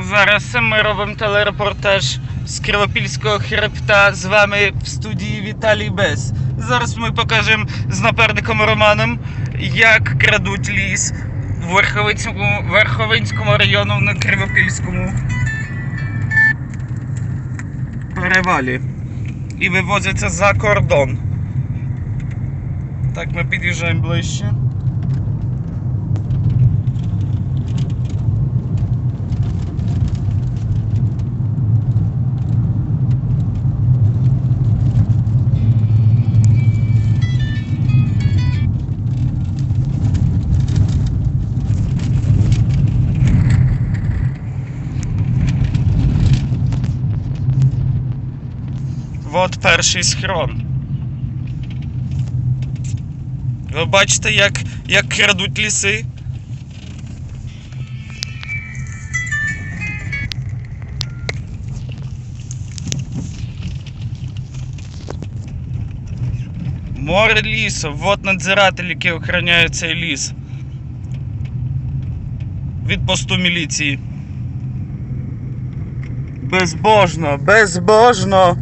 Зараз ми робимо телерепортаж з Кривопільського хребта. З вами в студії Віталій Без. Зараз ми покажемо з напарником Романом, як крадуть ліс в Верховинському району на Кривопільському перевалі. І вивозяться за кордон. Так, ми під'їжджаємо ближче. От перший схрон. Ви бачите, як крадуть ліси? Море лісу. От надзирателі, які охороняють цей ліс. Від посту міліції. Безбожно, безбожно!